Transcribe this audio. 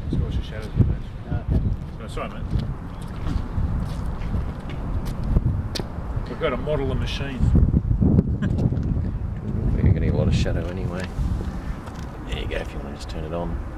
Just watch the shadows a bit. Okay. No, sorry, mate. We've got to model the machine. We're getting a lot of shadow anyway. There you go, if you want to just turn it on.